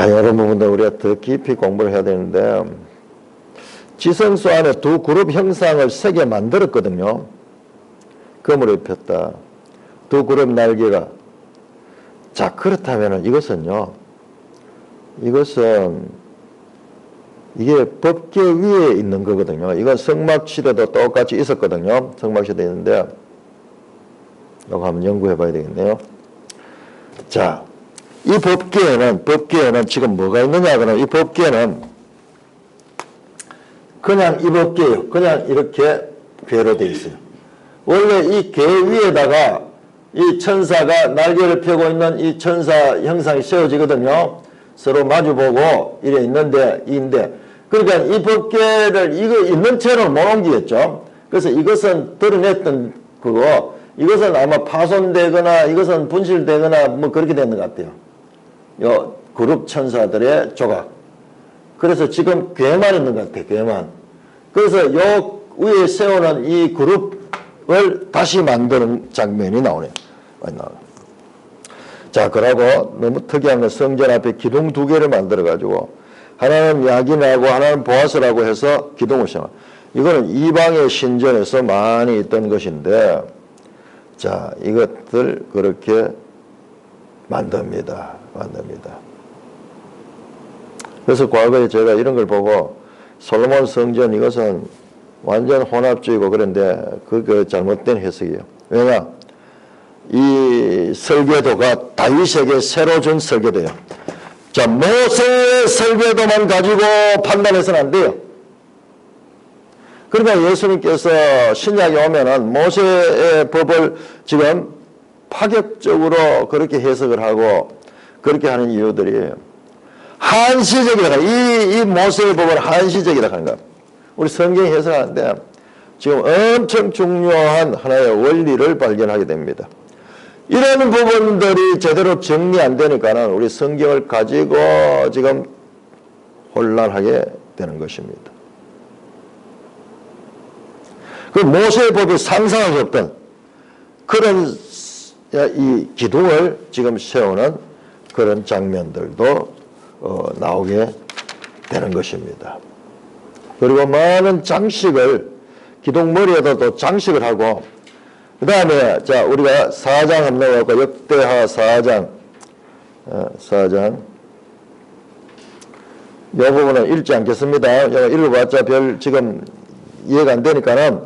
Speaker 1: 이런 부분도 우리가 더 깊이 공부를 해야 되는데, 지성소 안에 두 그룹 형상을 새겨 만들었거든요. 금으로 입혔다. 두 그룹 날개가. 자, 그렇다면 이것은 이게 법궤 위에 있는 거거든요. 이건 성막시대도 똑같이 있었거든요. 성막시대에 있는데, 이거 한번 연구해 봐야 되겠네요. 자, 이 법궤에는 지금 뭐가 있느냐, 그러면 이 법궤는 그냥 이 법궤예요. 그냥 이렇게 궤로 되어 있어요. 원래 이 궤 위에다가 이 천사가 날개를 펴고 있는 이 천사 형상이 세워지거든요. 서로 마주보고 이래 있는데, 그러니까 이 법궤를 이거 있는 채로 못 옮기겠죠. 그래서 이것은 드러냈던 그거 이것은 아마 파손되거나 이것은 분실되거나 뭐 그렇게 되는 것 같아요. 요 그룹 천사들의 조각. 그래서 지금 괴만 있는 것 같아요. 괴만. 그래서 요 위에 세우는 이 그룹을 다시 만드는 장면이 나오네요. 자, 그러고 너무 특이한 건 성전 앞에 기둥 두 개를 만들어 가지고 하나는 야긴하고 하나는 보아스라고 해서 기둥을 세워. 이거는 이방의 신전에서 많이 있던 것인데, 자, 이것들 그렇게 만듭니다. 그래서 과거에 제가 이런 걸 보고 솔로몬 성전 이것은 완전 혼합주의고 그런데 그거 잘못된 해석이에요. 왜냐? 이 설계도가 다윗에게 새로 준 설계도예요. 자, 모세의 설계도만 가지고 판단해서는 안 돼요. 그러니까 예수님께서 신약에 오면은 모세의 법을 지금 파격적으로 그렇게 해석을 하고 그렇게 하는 이유들이 한시적이다. 이 모세의 법을 한시적이다 하는 거야. 우리 성경 해석하는데 지금 엄청 중요한 하나의 원리를 발견하게 됩니다. 이런 부분들이 제대로 정리 안 되니까는 우리 성경을 가지고 지금 혼란하게 되는 것입니다. 그 모세의 법이 상상할 수 없던 그런 이 기둥을 지금 세우는 그런 장면들도 나오게 되는 것입니다. 그리고 많은 장식을 기둥 머리에도 또 장식을 하고 그 다음에 자 우리가 4장 한번 넘어가고 역대하 4장 4장 이 부분은 읽지 않겠습니다. 읽어봤자 별 지금 이해가 안 되니까는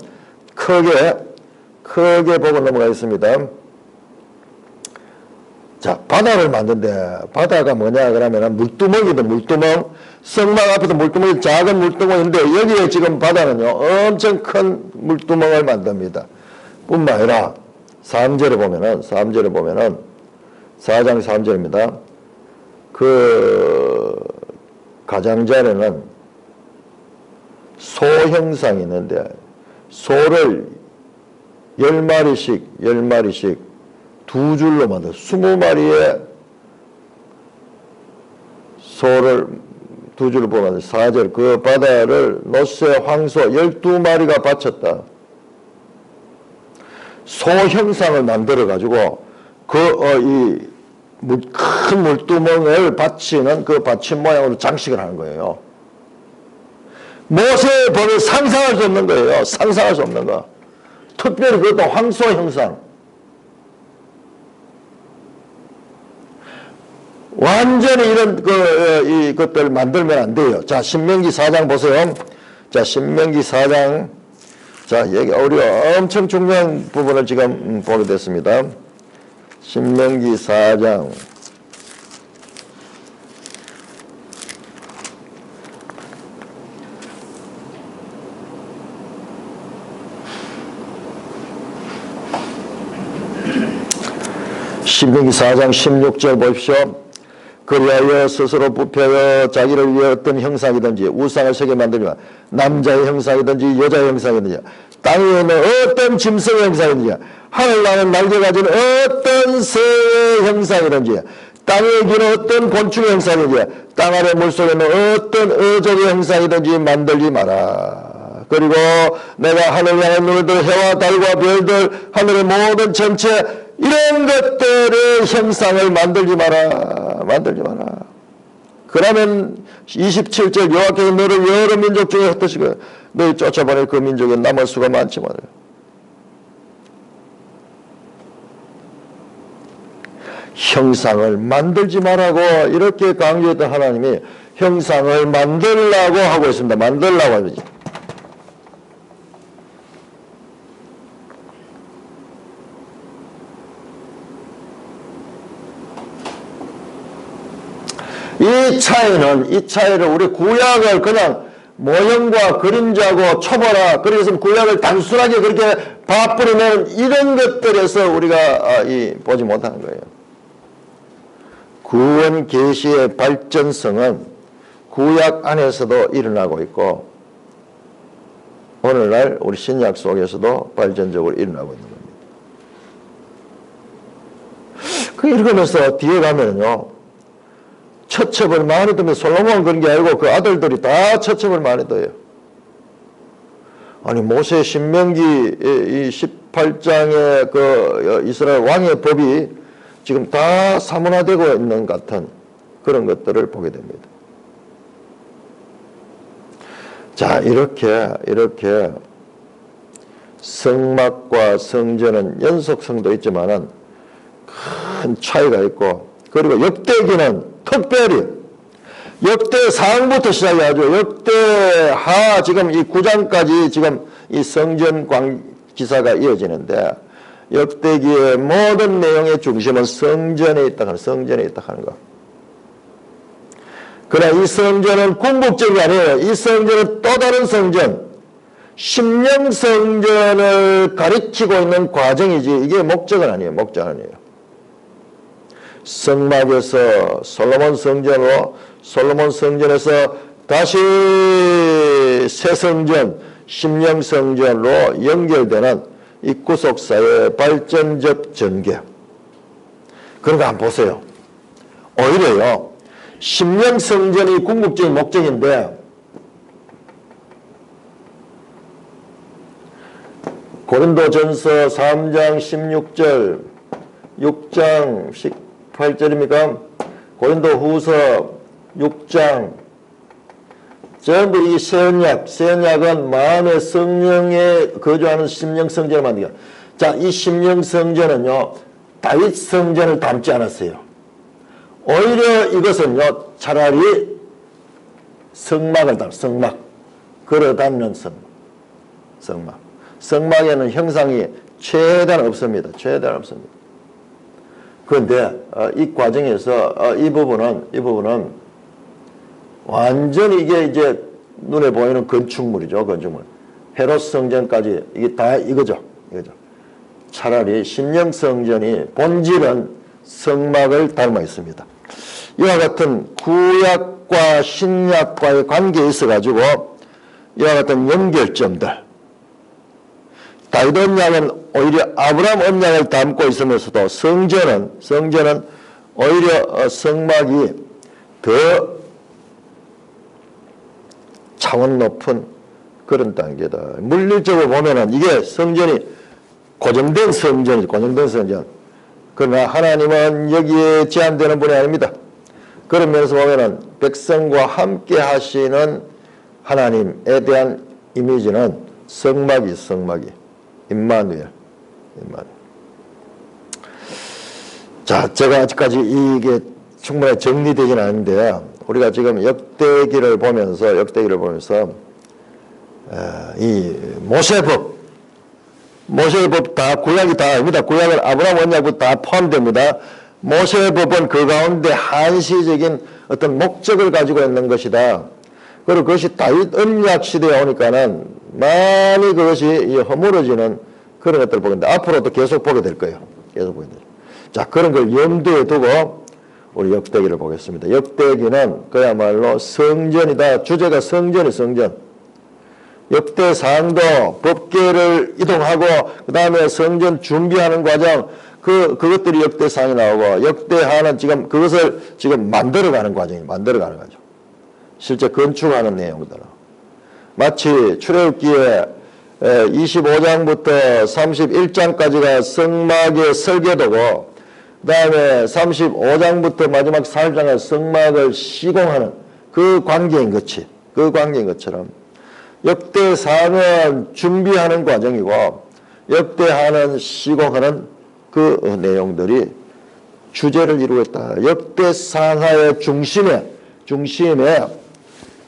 Speaker 1: 크게 보고 넘어가겠습니다. 자, 바다를 만든대. 바다가 뭐냐 그러면은 물두멍이다. 물두멍. 성막 앞에도 물두멍이 작은 물두멍인데 여기에 지금 바다는요 엄청 큰 물두멍을 만듭니다. 뿐만 아니라 3절에 보면은 4장 3절입니다. 그 가장자리는 소 형상이 있는데 소를 10마리씩 두 줄로 만들어 20마리의 소를 두 줄로 뽑아서 4절 그 바다를 노새 황소 12마리가 바쳤다. 소 형상을 만들어 가지고 큰 물두멍을 받치는 그 받침 모양으로 장식을 하는 거예요. 모세의 법을 상상할 수 없는 거예요. 상상할 수 없는 거. 특별히 그것도 황소 형상. 완전히 이런 이것들 만들면 안 돼요. 자, 신명기 4장 보세요. 자, 신명기 4장. 자, 여기 우리가 엄청 중요한 부분을 지금 보게 됐습니다. 신명기 4장. 신명기 4장 16절 보십시오. 그리하여 스스로 부패하여 자기를 위해 어떤 형상이든지 우상을 새겨 만들면 남자의 형상이든지 여자의 형상이든지 땅에 있는 어떤 짐승의 형상이든지 하늘나는 날개 가진 어떤 새의 형상이든지 땅에 기는 어떤 곤충의 형상이든지 땅 아래 물속에 있는 어떤 어족의 형상이든지 만들지 마라. 그리고 내가 하늘 향한 눈을 들 해와 달과 별들 하늘의 모든 전체 이런 것들의 형상을 만들지 마라. 그러면 27절 여호와께서 너를 여러 민족 중에 흩으시고 너희 쫓아보낼 그 민족에 남을 수가 많지만 형상을 만들지 말라고 이렇게 강조했던 하나님이 형상을 만들라고 하고 있습니다. 만들라고 하지. 이 차이를 우리 구약을 그냥 모형과 그림자고 초보라 그래서 구약을 단순하게 그렇게 바꾸려면 이런 것들에서 우리가 보지 못하는 거예요. 구원 계시의 발전성은 구약 안에서도 일어나고 있고 오늘날 우리 신약 속에서도 발전적으로 일어나고 있는 겁니다. 그 읽으면서 뒤에 가면요, 처첩을 많이 두면 솔로몬 그런 게 아니고 그 아들들이 다 처첩을 많이 둬요. 아니 모세 신명기 이 18장의 그 이스라엘 왕의 법이 지금 다 사문화되고 있는 같은 그런 것들을 보게 됩니다. 자, 이렇게 성막과 성전은 연속성도 있지만은 큰 차이가 있고, 그리고 역대기는 특별히 역대상부터 시작해가지고 역대하 지금 이 9장까지 지금 이 성전 기사가 이어지는데, 역대기의 모든 내용의 중심은 성전에 있다 하는 거. 그러나 이 성전은 궁극적이 아니에요. 이 성전은 또 다른 성전, 심령 성전을 가리키고 있는 과정이지 이게 목적은 아니에요. 성막에서 솔로몬 성전에서 다시 새 성전, 심령 성전으로 연결되는 이 구속사의 발전적 전개. 그런 거 한번 보세요. 오히려요, 심령 성전이 궁극적인 목적인데, 고린도전서 3장 16절, 6장 18절입니까? 고린도후서 6장, 전부 이 새언약은 마음의 성령에 거주하는 심령 성전을 만들게. 자, 이 심령 성전은요, 다윗 성전을 닮지 않았어요. 오히려 이것은요, 차라리 성막을 성막, 걸어 닮는 성막. 성막에는 형상이 최대한 없습니다. 그런데 이 과정에서 이 부분은 완전히 이게 이제 눈에 보이는 건축물이죠. 헤롯 성전까지 이게 다 이거죠. 차라리 심령 성전이 본질은 성막을 닮아 있습니다. 이와 같은 구약과 신약과의 관계에 있어가지고 이와 같은 연결점들, 다윗 언약은 오히려 아브라함 언약을 담고 있으면서도 성전은 오히려 성막이 더 차원 높은 그런 단계다. 물리적으로 보면은 이게 성전이 고정된 성전. 그러나 하나님은 여기에 제한되는 분이 아닙니다. 그런 면에서 보면은 백성과 함께 하시는 하나님에 대한 이미지는 성막이 임마누엘. 자, 제가 아직까지 이게 충분히 정리되진 않은데, 우리가 지금 역대기를 보면서 이 모세법 다 구약이 다 아닙니다. 구약은 아브라함 언약부터 다 포함됩니다. 모세법은 그 가운데 한시적인 어떤 목적을 가지고 있는 것이다. 그리고 그것이 다윗 언약 시대에 오니까는 많이 그것이 허물어지는 그런 것들을 보게 됩니다. 앞으로도 계속 보게 될 거예요. 자, 그런 걸 염두에 두고 우리 역대기를 보겠습니다. 역대기는 그야말로 성전이다. 주제가 성전. 역대상도 법궤를 이동하고 그 다음에 성전 준비하는 과정, 그것들이 역대상이 나오고, 역대하는 지금 그것을 지금 만들어가는 과정. 실제 건축하는 내용들. 마치 출애굽기에 25장부터 31장까지가 성막의 설계도고, 그 다음에 35장부터 마지막 4장은 성막을 시공하는 그 관계인 것처럼 역대상은 준비하는 과정이고, 역대하는 시공하는 그 내용들이 주제를 이루고 있다. 역대상하의 중심에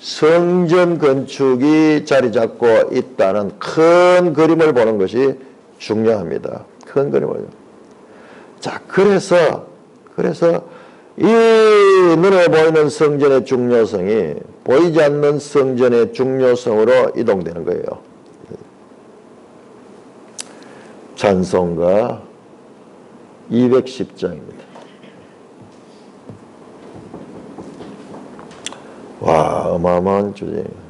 Speaker 1: 성전 건축이 자리 잡고 있다는 큰 그림을 보는 것이 중요합니다. 큰 그림을. 자, 그래서 이 눈에 보이는 성전의 중요성이 보이지 않는 성전의 중요성으로 이동되는 거예요. 찬송가 210장입니다. 와, 어마어마한 주제입니다.